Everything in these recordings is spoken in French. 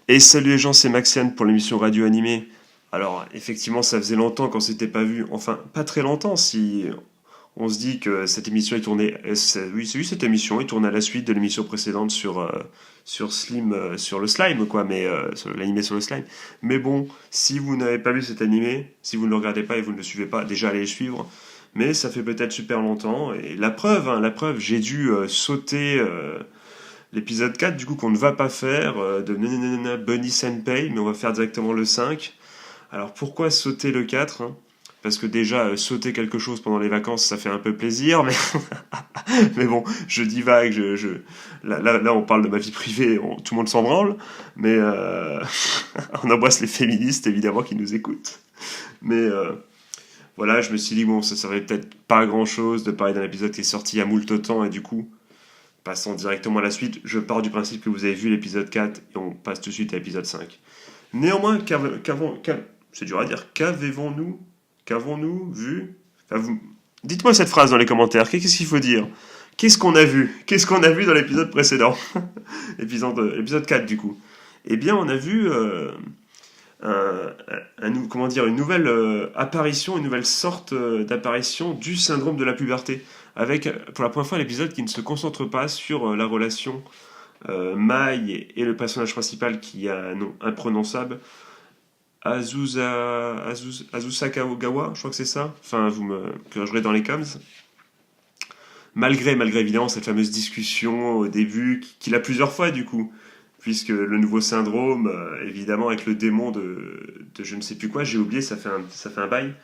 Et salut les gens, c'est Maxiane pour l'émission Radio Animée. Alors, effectivement, ça faisait longtemps qu'on s'était pas vu. Enfin, pas très longtemps si on se dit que cette émission est tournée. Oui, c'est oui, cette émission est tournée à la suite de l'émission précédente sur Slim, sur le slime, quoi, mais sur l'animé sur le slime. Mais bon, si vous n'avez pas vu cet animé, si vous ne le regardez pas et vous ne le suivez pas, déjà allez le suivre. Mais ça fait peut-être super longtemps. Et la preuve, hein, la preuve, j'ai dû sauter. L'épisode 4, du coup, qu'on ne va pas faire, de nanana Bunny Senpai, mais on va faire directement le 5. Alors pourquoi sauter le 4, hein? Parce que déjà, sauter quelque chose pendant les vacances, ça fait un peu plaisir, mais, mais bon, je divague, là, on parle de ma vie privée, tout le monde s'en branle, mais on embrasse les féministes, évidemment, qui nous écoutent. Mais voilà, je me suis dit, bon, ça serait peut-être pas grand-chose de parler d'un épisode qui est sorti il y a moult temps, et du coup, passons directement à la suite, je pars du principe que vous avez vu l'épisode 4 et on passe tout de suite à l'épisode 5. Néanmoins, c'est dur à dire, qu'avons-nous vu enfin, dites-moi cette phrase dans les commentaires, qu'est-ce qu'il faut dire? Qu'est-ce qu'on a vu? Qu'est-ce qu'on a vu dans l'épisode précédent? L'épisode 4 du coup. Eh bien, on a vu comment dire, une nouvelle apparition, une nouvelle sorte d'apparition du syndrome de la puberté, avec pour la première fois l'épisode qui ne se concentre pas sur la relation Mai et le personnage principal qui a un nom imprononçable, Azusakawa, je crois que c'est ça. Enfin, vous me corrigerez dans les coms. Malgré évidemment cette fameuse discussion au début, qu'il a plusieurs fois du coup, puisque le nouveau syndrome, évidemment avec le démon de je ne sais plus quoi, j'ai oublié, ça fait un bail,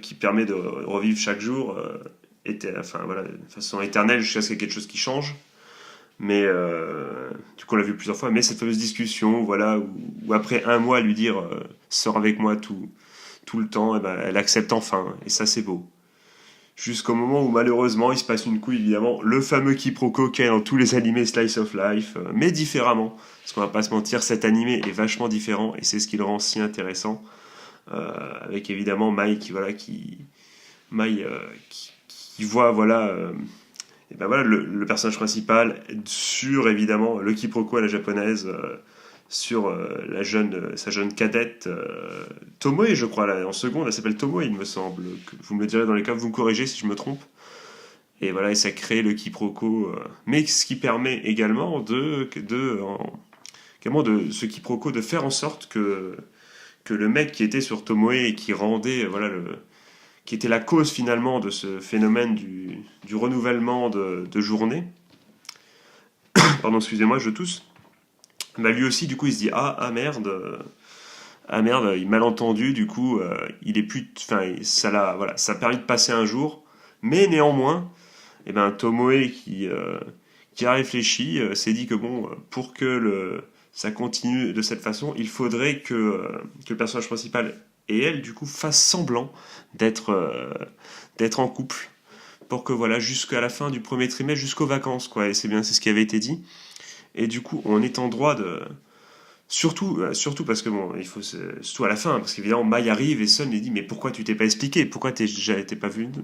qui permet de revivre chaque jour, enfin voilà, de façon éternelle jusqu'à ce qu'il y ait quelque chose qui change. Mais du coup on l'a vu plusieurs fois, mais cette fameuse discussion, voilà, où après un mois lui dire sors avec moi tout le temps, et ben, elle accepte enfin, et ça c'est beau. Jusqu'au moment où malheureusement il se passe une couille, évidemment, le fameux quiproquo qu'il y a dans tous les animés Slice of Life, mais différemment. Parce qu'on va pas se mentir, cet animé est vachement différent et c'est ce qui le rend si intéressant. Avec évidemment Mai Mai, qui voit voilà, et ben voilà le personnage principal sur évidemment le quiproquo à la japonaise, sur sa jeune cadette Tomoe, je crois, là, en seconde, elle s'appelle Tomoe, il me semble. Vous me le direz dans les cas, vous me corrigez si je me trompe. Et voilà, et ça crée le quiproquo, mais ce qui permet également de ce quiproquo de faire en sorte que le mec qui était sur Tomoe et qui rendait, voilà, qui était la cause finalement de ce phénomène du renouvellement de journée, pardon, excusez-moi, je tousse, bah lui aussi, du coup, il se dit ah merde, il malentendu, du coup, il est plus, enfin, voilà, ça a permis de passer un jour, mais néanmoins, eh ben, Tomoe qui a réfléchi, s'est dit que bon, pour que ça continue de cette façon, il faudrait que le personnage principal et elle, du coup, fassent semblant d'être d'être en couple, pour que voilà, jusqu'à la fin du premier trimestre, jusqu'aux vacances, quoi, et c'est ce qui avait été dit, et du coup, on est en droit de surtout parce que bon, surtout à la fin, parce qu'évidemment Mai arrive et Sun lui dit mais pourquoi tu t'es pas expliqué, pourquoi t'es pas vu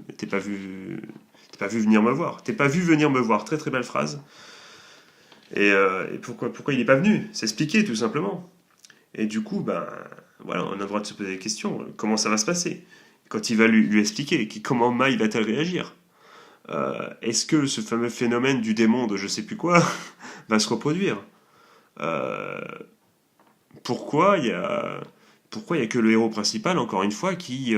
venir me voir, t'es pas vu venir me voir, très très belle phrase. Et pourquoi il est pas venu s'expliquer tout simplement. Et du coup ben voilà, on a le droit de se poser des questions, comment ça va se passer quand il va lui expliquer, comment Mai va-t-elle réagir. Est-ce que ce fameux phénomène du démon de je sais plus quoi va se reproduire. Euh, pourquoi il y a que le héros principal, encore une fois, qui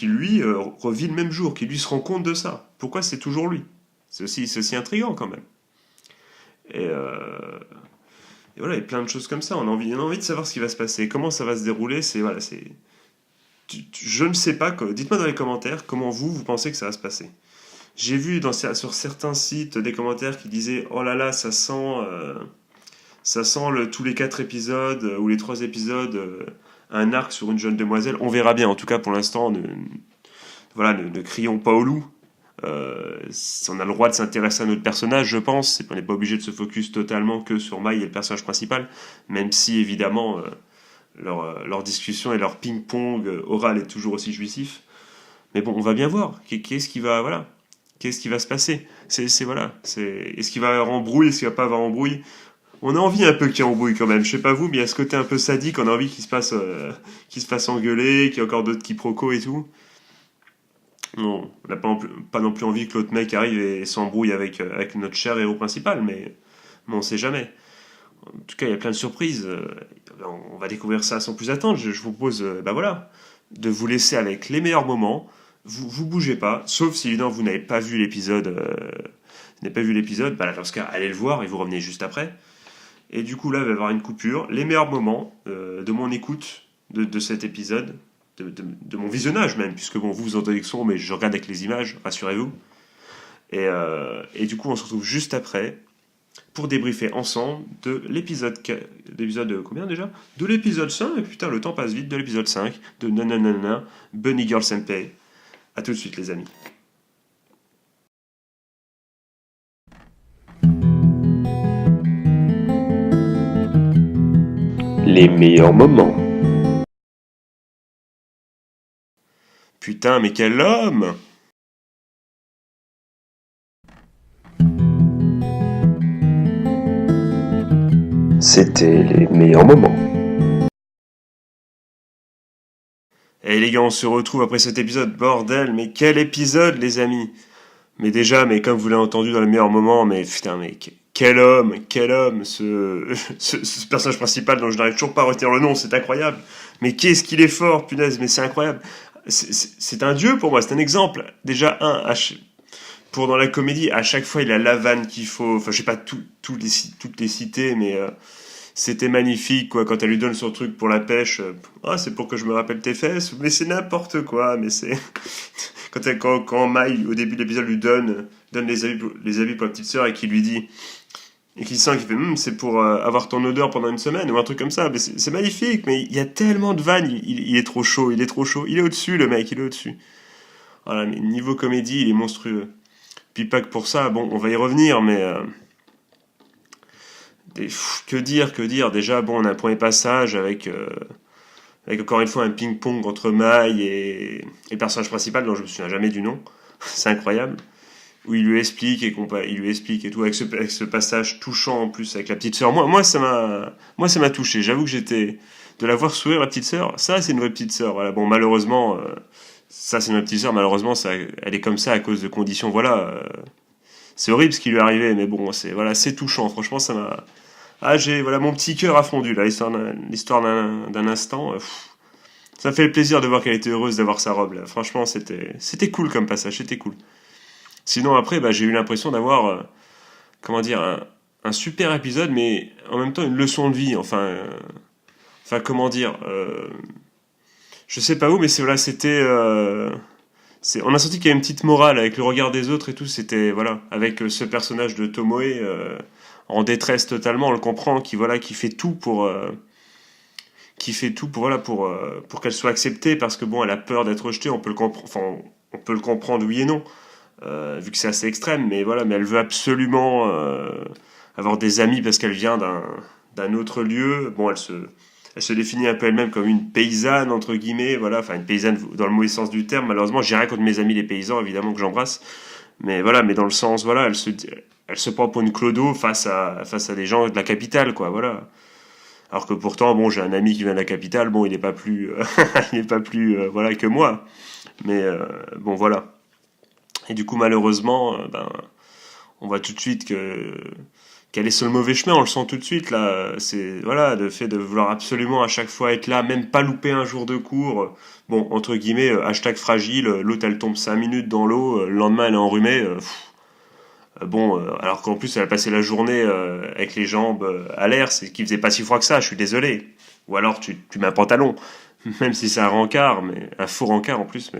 lui revit le même jour, qui lui se rend compte de ça. Pourquoi c'est toujours lui? C'est aussi intriguant quand même. Et, euh, et voilà, il y a plein de choses comme ça. On a envie de savoir ce qui va se passer, comment ça va se dérouler. Je ne sais pas. Dites-moi dans les commentaires comment vous pensez que ça va se passer. J'ai vu sur certains sites des commentaires qui disaient oh là là, ça sent tous les 4 épisodes ou les 3 épisodes un arc sur une jeune demoiselle. On verra bien. En tout cas, pour l'instant, voilà, ne crions pas au loup. On a le droit de s'intéresser à notre personnage, je pense. On n'est pas obligé de se focus totalement que sur Mai et le personnage principal, même si évidemment leur discussion et leur ping-pong oral est toujours aussi jouissif. Mais bon, on va bien voir. Qu'est-ce qui va, voilà, qu'est-ce qui va se passer. Voilà, est-ce qu'il va y avoir embrouille, est-ce qu'il va pas avoir embrouille. on a envie un peu qu'il embrouille quand même. Je sais pas vous, mais il y a ce côté un peu sadique, on a envie qu'il se fasse engueuler, qu'il y ait encore d'autres quiproquos et tout. Non, on n'a pas non plus envie que l'autre mec arrive et s'embrouille avec notre cher héros principal, mais on sait jamais. En tout cas, il y a plein de surprises. On va découvrir ça sans plus attendre. Je vous propose, voilà, de vous laisser avec les meilleurs moments. Vous bougez pas, sauf si évidemment vous n'avez pas vu l'épisode. Dans ce cas, allez le voir et vous revenez juste après. Et du coup, là, il va y avoir une coupure. Les meilleurs moments de mon écoute de cet épisode, de mon visionnage même, puisque bon, vous entendez le son, mais je regarde avec les images, rassurez-vous. Et du coup, on se retrouve juste après pour débriefer ensemble de l'épisode combien déjà? De l'épisode 5, et putain, le temps passe vite, de l'épisode 5, de Nananana, Bunny Girl Senpai. A tout de suite, les amis. Les meilleurs moments. Putain, mais quel homme! C'était les meilleurs moments. Et les gars, on se retrouve après cet épisode, bordel, mais quel épisode, les amis! Mais déjà, mais comme vous l'avez entendu dans les meilleurs moments, mais putain, mais quel homme, ce personnage principal dont je n'arrive toujours pas à retenir le nom, c'est incroyable. Mais qu'est-ce qu'il est fort, punaise, mais c'est incroyable. C'est un dieu pour moi, c'est un exemple. Déjà, pour dans la comédie, à chaque fois, il a la vanne qu'il faut. Enfin, je sais pas toutes les citer, mais c'était magnifique, quoi, quand elle lui donne son truc pour la pêche. C'est pour que je me rappelle tes fesses, mais c'est n'importe quoi, mais c'est. Quand Mai, au début de l'épisode, lui donne les habits pour la petite sœur et qu'il lui dit. Et qu'il sent qu'il fait c'est pour avoir ton odeur pendant une semaine ou un truc comme ça. Mais c'est magnifique, mais il y a tellement de vannes, il est trop chaud, il est au-dessus, le mec, il est au-dessus. Voilà, mais niveau comédie, il est monstrueux. Puis pas que pour ça, bon, on va y revenir, mais. Que dire. Déjà, bon, on a un premier passage avec encore une fois un ping-pong entre Mai et le personnage principal, dont je me souviens jamais du nom. C'est incroyable. Où il lui explique et tout, avec ce passage touchant en plus, avec la petite sœur. Moi, ça m'a touché. J'avoue que de la voir sourire, la petite sœur, ça, c'est une vraie petite sœur. Voilà. Bon, malheureusement, ça, c'est une vraie petite sœur. Malheureusement, elle est comme ça à cause de conditions. Voilà. C'est horrible ce qui lui est arrivé, mais bon, c'est touchant. Franchement, ça m'a. Voilà, mon petit cœur a fondu, là, l'histoire d'un instant. Ça fait plaisir de voir qu'elle était heureuse d'avoir sa robe, là. Franchement, c'était cool comme passage, c'était cool. Sinon, après, j'ai eu l'impression d'avoir, comment dire, un super épisode, mais en même temps une leçon de vie. Comment dire, je sais pas où, mais on a senti qu'il y avait une petite morale avec le regard des autres et tout. C'était, voilà, avec ce personnage de Tomoe en détresse totalement, on le comprend, qui fait tout pour pour qu'elle soit acceptée, parce que bon, elle a peur d'être rejetée. On peut le comprendre, oui et non. Vu que c'est assez extrême, mais voilà, mais elle veut absolument avoir des amis parce qu'elle vient d'un autre lieu. Bon, elle se définit un peu elle-même comme une paysanne, entre guillemets, voilà, enfin une paysanne dans le mauvais sens du terme. Malheureusement, j'ai rien contre mes amis les paysans, évidemment, que j'embrasse, mais voilà, mais dans le sens, voilà, elle se prend pour une clodo face à des gens de la capitale, quoi, voilà. Alors que pourtant, bon, j'ai un ami qui vient de la capitale, bon, il est pas plus, voilà, que moi, mais bon, voilà. Et du coup, malheureusement, on voit tout de suite qu'elle est sur le mauvais chemin. On le sent tout de suite là. C'est voilà, le fait de vouloir absolument à chaque fois être là, même pas louper un jour de cours. Bon, entre guillemets, hashtag fragile. L'autre, elle tombe 5 minutes dans l'eau. Le lendemain, elle est enrhumée. Alors qu'en plus, elle a passé la journée avec les jambes à l'air. C'est qu'il faisait pas si froid que ça. Je suis désolé. Ou alors, tu mets un pantalon, même si c'est un rencard, mais un faux rencard en plus,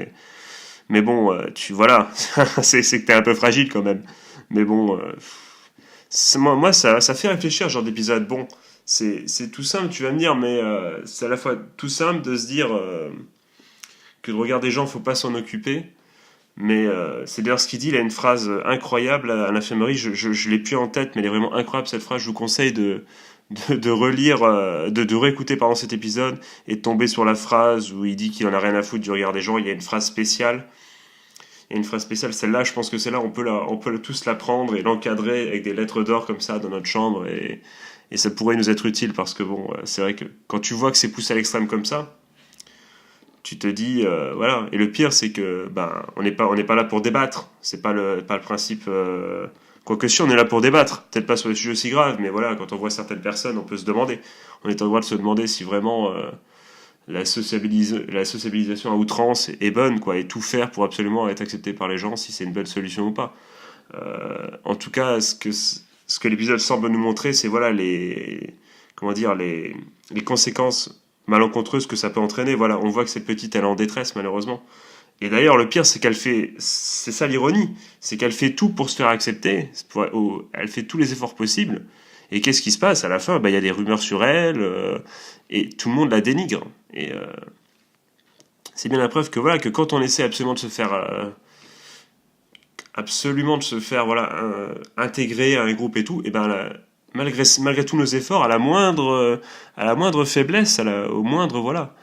mais bon, voilà, c'est que t'es un peu fragile quand même. Mais bon, moi ça fait réfléchir ce genre d'épisode. Bon, c'est tout simple, tu vas me dire, mais c'est à la fois tout simple de se dire que le regard des gens, faut pas s'en occuper. Mais c'est d'ailleurs ce qu'il dit, il a une phrase incroyable à l'infirmerie, je l'ai plus en tête, mais elle est vraiment incroyable cette phrase. Je vous conseille de relire, de réécouter pardon, cet épisode et de tomber sur la phrase où il dit qu'il en a rien à foutre du regard des gens. Il y a une phrase spéciale. Celle-là, je pense que celle-là, on peut tous la prendre et l'encadrer avec des lettres d'or comme ça dans notre chambre et ça pourrait nous être utile, parce que bon, c'est vrai que quand tu vois que c'est poussé à l'extrême comme ça, tu te dis, voilà. Et le pire, c'est que on n'est pas là pour débattre. C'est pas le principe. Quoique si, on est là pour débattre. Peut-être pas sur des sujets aussi graves, mais voilà, quand on voit certaines personnes, on peut se demander. On est en droit de se demander si vraiment la sociabilisation à outrance est bonne, quoi, et tout faire pour absolument être accepté par les gens, si c'est une bonne solution ou pas. En tout cas, ce que l'épisode semble nous montrer, c'est voilà comment dire, les conséquences malencontreuses que ça peut entraîner. Voilà, on voit que cette petite, elle est en détresse, malheureusement. Et d'ailleurs, le pire, c'est ça l'ironie, c'est qu'elle fait tout pour se faire accepter, elle fait tous les efforts possibles, et qu'est-ce qui se passe à la fin? Il y a des rumeurs sur elle, et tout le monde la dénigre. Et c'est bien la preuve que voilà, que quand on essaie absolument de se faire voilà, intégrer à un groupe et tout, et malgré tous nos efforts, à la moindre faiblesse, au moindre voilà,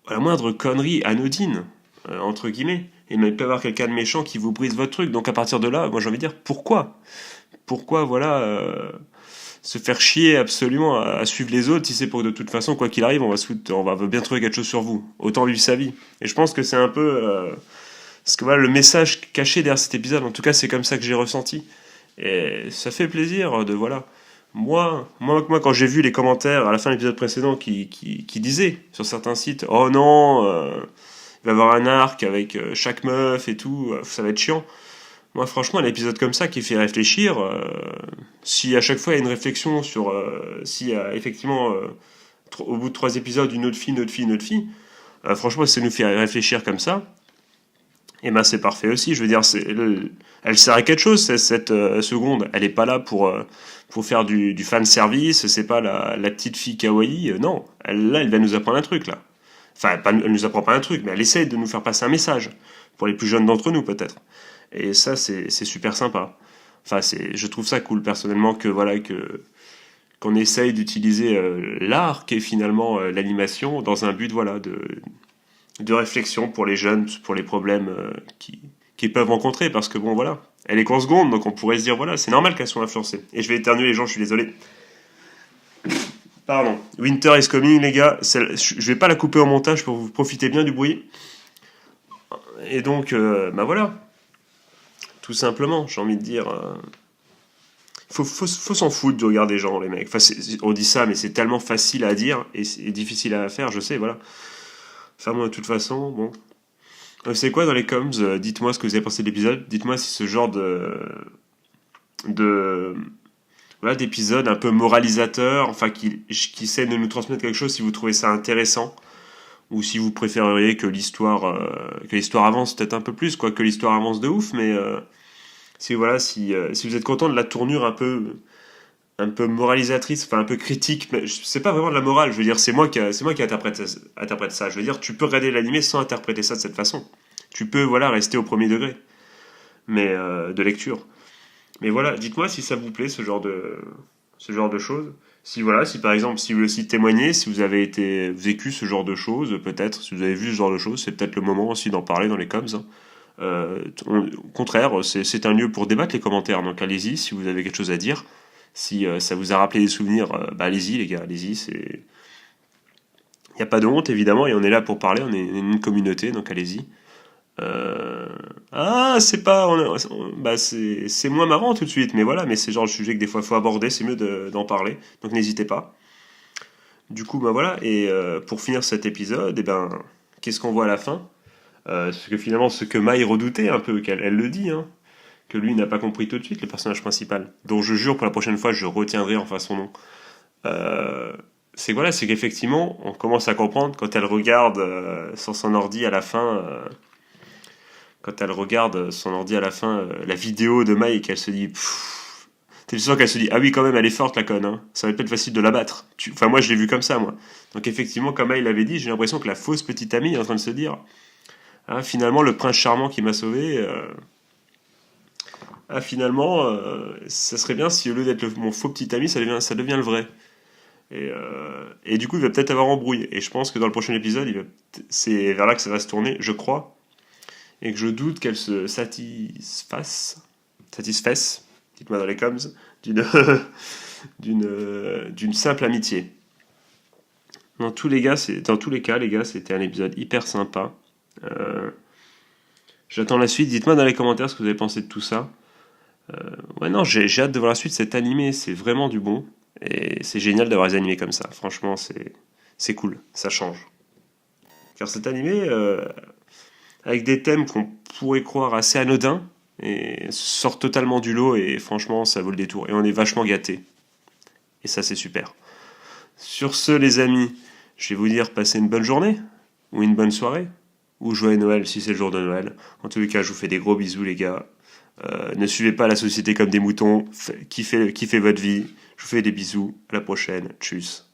à la moindre connerie anodine, entre guillemets, et même peut y avoir quelqu'un de méchant qui vous brise votre truc. Donc à partir de là, moi j'ai envie de dire pourquoi voilà se faire chier absolument à suivre les autres si c'est pour que de toute façon quoi qu'il arrive on va bien trouver quelque chose sur vous. Autant vivre sa vie. Et je pense que c'est un peu parce que voilà le message caché derrière cet épisode. En tout cas c'est comme ça que j'ai ressenti. Et ça fait plaisir de voilà. Moi, quand j'ai vu les commentaires à la fin de l'épisode précédent qui disaient sur certains sites, oh non, il va y avoir un arc avec chaque meuf et tout, ça va être chiant. Moi, franchement, un épisode comme ça qui fait réfléchir, si à chaque fois il y a une réflexion sur s'il y a effectivement au bout de 3 épisodes une autre fille, franchement, si ça nous fait réfléchir comme ça, et ben c'est parfait aussi. Je veux dire, elle sert à quelque chose cette seconde. Elle est pas là pour faire du fan service. C'est pas la petite fille kawaii. Non, elle va nous apprendre un truc là. Enfin, elle nous apprend pas un truc, mais elle essaie de nous faire passer un message pour les plus jeunes d'entre nous peut-être. Et ça, c'est super sympa. Enfin, je trouve ça cool personnellement qu'on essaye d'utiliser l'art qui est finalement l'animation dans un but voilà de réflexion pour les jeunes, pour les problèmes qu'ils peuvent rencontrer, parce que bon voilà, elle est qu'en seconde, donc on pourrait se dire voilà, c'est normal qu'elles soient influencées. Et je vais éternuer les gens, je suis désolé. Pardon. Winter is coming, les gars. Je vais pas la couper au montage pour vous profiter bien du bruit. Et donc, voilà. Tout simplement, j'ai envie de dire. Faut s'en foutre du regard des gens, les mecs. Enfin, on dit ça, mais c'est tellement facile à dire et c'est difficile à faire, je sais, voilà. Enfin, moi, de toute façon, bon. Vous savez quoi, dans les coms, dites-moi ce que vous avez pensé de l'épisode. Dites-moi si ce genre voilà, d'épisode un peu moralisateur, enfin, qui essaie de nous transmettre quelque chose, si vous trouvez ça intéressant, ou si vous préféreriez que l'histoire avance peut-être un peu plus, quoi, que l'histoire avance de ouf, mais si vous êtes content de la tournure un peu moralisatrice, enfin un peu critique, mais c'est pas vraiment de la morale, je veux dire, c'est moi qui interprète ça. Je veux dire, tu peux regarder l'animé sans interpréter ça de cette façon. Tu peux, voilà, rester au premier degré, mais de lecture. Mais voilà, dites-moi si ça vous plaît, ce genre de choses. Si par exemple, si vous aussi témoignez, si vous avez vécu ce genre de choses, peut-être, si vous avez vu ce genre de choses, c'est peut-être le moment aussi d'en parler dans les coms. Au contraire, c'est un lieu pour débattre les commentaires, donc allez-y si vous avez quelque chose à dire. Si ça vous a rappelé des souvenirs, allez-y les gars, allez-y. Il n'y a pas de honte évidemment, et on est là pour parler, on est une communauté, donc allez-y. C'est pas, c'est moins marrant tout de suite, mais voilà, mais c'est genre le sujet que des fois il faut aborder, c'est mieux d'en parler, donc n'hésitez pas. Du coup, voilà, et pour finir cet épisode, qu'est-ce qu'on voit à la fin? Ce que Mai redoutait un peu, elle le dit, hein, que lui n'a pas compris tout de suite, le personnage principal, dont je jure pour la prochaine fois je retiendrai enfin son nom. C'est qu'effectivement, on commence à comprendre quand elle regarde sur son ordi à la fin, la vidéo de Mai, et qu'elle se dit, t'es sûr qu'elle se dit, ah oui quand même elle est forte la conne, hein. Ça va pas être facile de la battre. Enfin moi je l'ai vu comme ça moi. Donc effectivement comme Mai l'avait dit, j'ai l'impression que la fausse petite amie est en train de se dire, ah finalement le prince charmant qui m'a sauvé, finalement ça serait bien si au lieu d'être mon faux petit ami ça devient le vrai. Et du coup il va peut-être avoir embrouille, et je pense que dans le prochain épisode c'est vers là que ça va se tourner, je crois, et que je doute qu'elle se satisfasse, dites-moi dans les coms, d'une d'une simple amitié. Dans tous les cas, les gars, c'était un épisode hyper sympa. J'attends la suite. Dites-moi dans les commentaires ce que vous avez pensé de tout ça. Ouais, non, j'ai hâte de voir la suite. Cet animé, c'est vraiment du bon. Et c'est génial d'avoir des animés comme ça. Franchement, c'est cool. Ça change. Car cet animé, avec des thèmes qu'on pourrait croire assez anodins, et sort totalement du lot. Et franchement, ça vaut le détour. Et on est vachement gâtés. Et ça, c'est super. Sur ce, les amis, je vais vous dire passez une bonne journée. Ou une bonne soirée. Ou joyeux Noël si c'est le jour de Noël. En tous les cas, je vous fais des gros bisous, les gars. Ne suivez pas la société comme des moutons. Kiffez votre vie. Je vous fais des bisous. À la prochaine. Tchuss.